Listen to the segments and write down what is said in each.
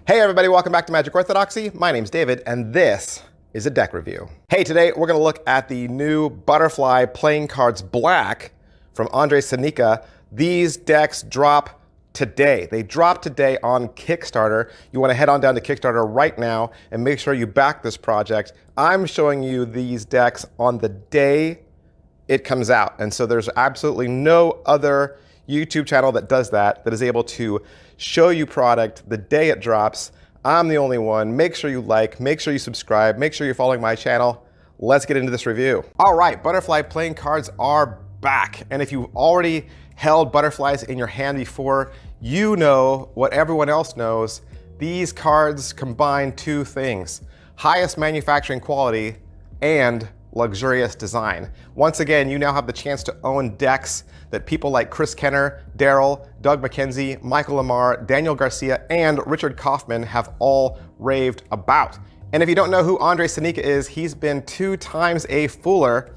Hey everybody, welcome back to Magic Orthodoxy. My name's David, and this is a deck review. Hey, today we're gonna look at the new Butterfly Playing Cards Black from Ondřej Pšenička. These decks drop today. They drop today on Kickstarter. You wanna head on down to Kickstarter right now and make sure you back this project. I'm showing you these decks on the day it comes out. And so there's absolutely no other YouTube channel that does that is able to show you product the day it drops. I'm the only one. Make sure you like, make sure you subscribe, make sure you're following my channel. Let's get into this review. All right, Butterfly Playing Cards are back. And if you've already held butterflies in your hand before, you know what everyone else knows. These cards combine two things: highest manufacturing quality and luxurious design. Once again, you now have the chance to own decks that people like Chris Kenner, Daryl, Doug McKenzie, Michael Lamar, Daniel Garcia, and Richard Kaufman have all raved about. And if you don't know who Ondřej Pšenička is, he's been 2 times a Fooler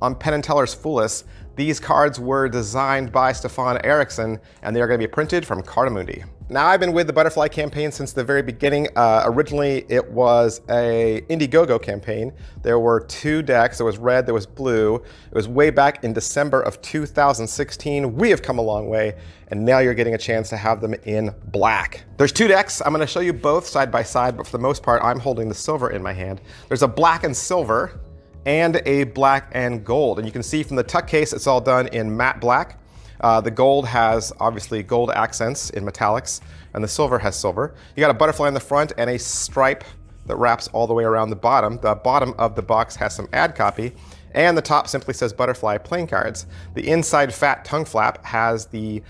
on Penn & Teller's Foolus. These cards were designed by Stefan Eriksson, and they are going to be printed from Cartamundi. Now, I've been with the Butterfly campaign since the very beginning. Originally, it was a Indiegogo campaign. There were 2 decks. There was red, there was blue. It was way back in December of 2016. We have come a long way, and now you're getting a chance to have them in black. There's 2 decks. I'm going to show you both side by side, but for the most part, I'm holding the silver in my hand. There's a black and silver and a black and gold. And you can see from the tuck case, it's all done in matte black. The gold has obviously gold accents in metallics, and the silver has silver. You got a butterfly in the front and a stripe that wraps all the way around the bottom. The bottom of the box has some ad copy, and the top simply says Butterfly Playing Cards. The inside fat tongue flap has the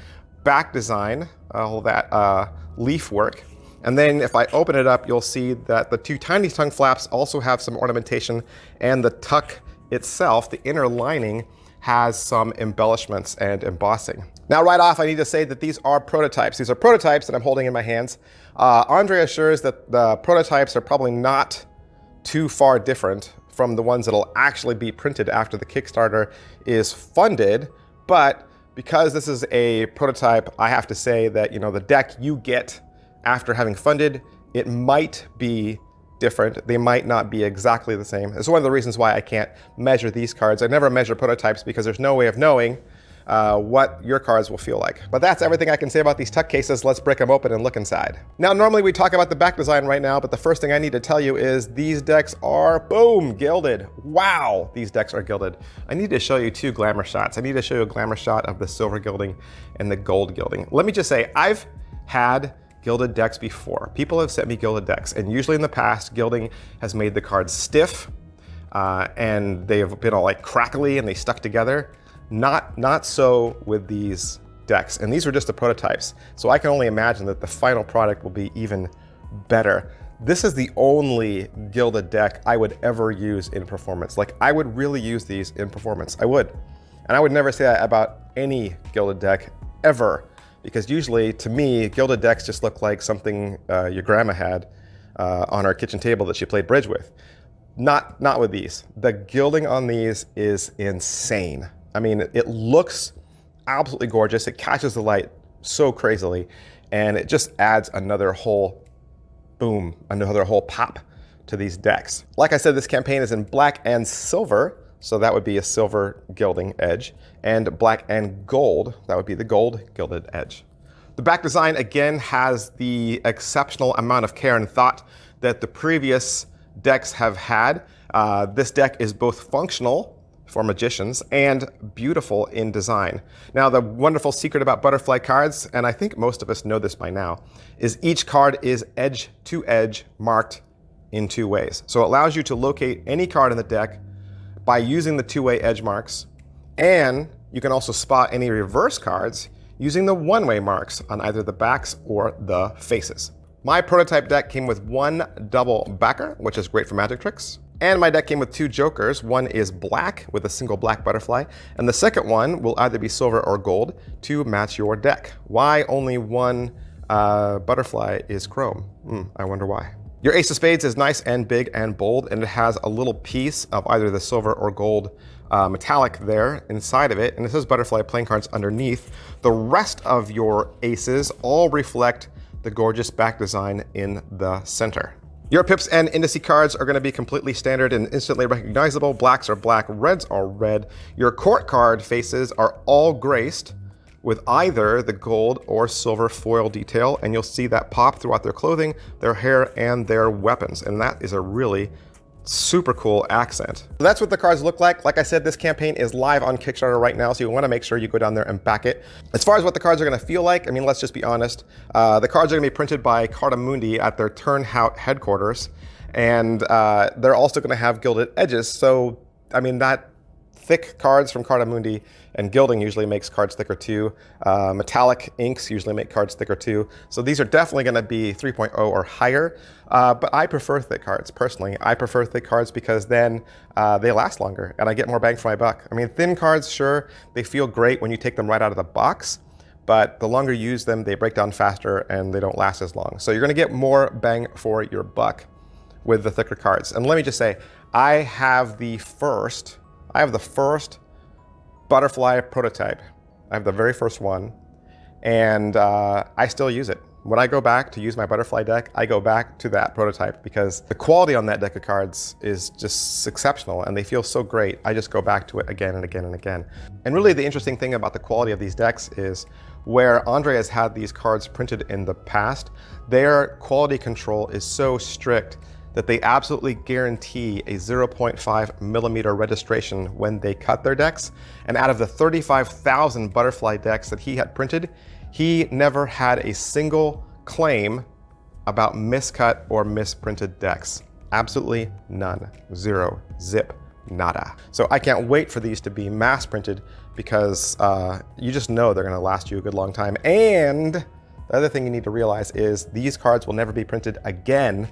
back design, all that leaf work. And then if I open it up, you'll see that the 2 tiny tongue flaps also have some ornamentation, and the tuck itself, the inner lining, has some embellishments and embossing. Now, right off, I need to say that these are prototypes. These are prototypes that I'm holding in my hands. Ondřej assures that the prototypes are probably not too far different from the ones that'll actually be printed after the Kickstarter is funded. But because this is a prototype, I have to say that, you know, the deck you get after having funded, it might be different. They might not be exactly the same. It's one of the reasons why I can't measure these cards. I never measure prototypes because there's no way of knowing what your cards will feel like. But that's everything I can say about these tuck cases. Let's break them open and look inside. Now, normally we talk about the back design right now, but the first thing I need to tell you is these decks are, boom, gilded. Wow, these decks are gilded. I need to show you 2 glamour shots. I need to show you a glamour shot of the silver gilding and the gold gilding. Let me just say, I've had gilded decks before. People have sent me gilded decks, and usually in the past, gilding has made the cards stiff, and they have been all like crackly and they stuck together. Not so with these decks, and these were just the prototypes. So I can only imagine that the final product will be even better. This is the only gilded deck I would ever use in performance. Like, I would really use these in performance. I would. And I would never say that about any gilded deck ever. Because usually, to me, gilded decks just look like something your grandma had on her kitchen table that she played bridge with. Not with these. The gilding on these is insane. I mean, it looks absolutely gorgeous. It catches the light so crazily, and it just adds another whole boom, another whole pop to these decks. Like I said, this campaign is in black and silver. So that would be a silver gilding edge, and black and gold, that would be the gold gilded edge. The back design, again, has the exceptional amount of care and thought that the previous decks have had. This deck is both functional for magicians and beautiful in design. Now, the wonderful secret about Butterfly cards, and I think most of us know this by now, is each card is edge to edge marked in 2 ways. So it allows you to locate any card in the deck by using the 2-way edge marks, and you can also spot any reverse cards using the 1-way marks on either the backs or the faces. My prototype deck came with 1 double backer, which is great for magic tricks, and my deck came with 2 jokers. One is black with a single black butterfly, and the second one will either be silver or gold to match your deck. Why only 1 butterfly is chrome? I wonder why. Your Ace of Spades is nice and big and bold, and it has a little piece of either the silver or gold metallic there inside of it, and it says Butterfly Playing Cards underneath. The rest of your aces all reflect the gorgeous back design in the center. Your pips and indice cards are going to be completely standard and instantly recognizable. Blacks are black, reds are red. Your court card faces are all graced with either the gold or silver foil detail, and you'll see that pop throughout their clothing, their hair, and their weapons, and that is a really super cool accent. So that's what the cards look like. Like I said, this campaign is live on Kickstarter right now, so you want to make sure you go down there and back it. As far as what the cards are going to feel like, I mean, let's just be honest. The cards are going to be printed by Carta Mundi at their Turnhout headquarters, and they're also going to have gilded edges. So, I mean, that thick cards from Carta Mundi and Gilding usually makes cards thicker too. Metallic inks usually make cards thicker too. So these are definitely going to be 3.0 or higher. But I prefer thick cards, personally. I prefer thick cards because then they last longer and I get more bang for my buck. I mean, thin cards, sure, they feel great when you take them right out of the box, but the longer you use them, they break down faster and they don't last as long. So you're going to get more bang for your buck with the thicker cards. And let me just say, I have the first butterfly prototype. I have the very first one, and I still use it. When I go back to use my butterfly deck, I go back to that prototype because the quality on that deck of cards is just exceptional and they feel so great. I just go back to it again and again and again. And really the interesting thing about the quality of these decks is where Ondřej has had these cards printed in the past, their quality control is so strict that they absolutely guarantee a 0.5 millimeter registration when they cut their decks. And out of the 35,000 butterfly decks that he had printed, he never had a single claim about miscut or misprinted decks. Absolutely none. Zero. Zip. Nada. So I can't wait for these to be mass printed because you just know they're gonna last you a good long time. And the other thing you need to realize is these cards will never be printed again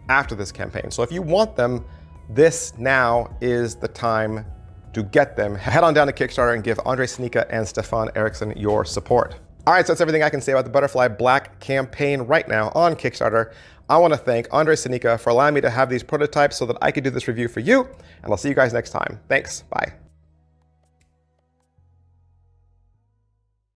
after this campaign. So if you want them, this now is the time to get them. Head on down to Kickstarter and give Ondřej Srnica and Stefan Eriksson your support. All right, so that's everything I can say about the Butterfly Black campaign right now on Kickstarter. I want to thank Ondřej Srnica for allowing me to have these prototypes so that I could do this review for you, and I'll see you guys next time. Thanks, bye.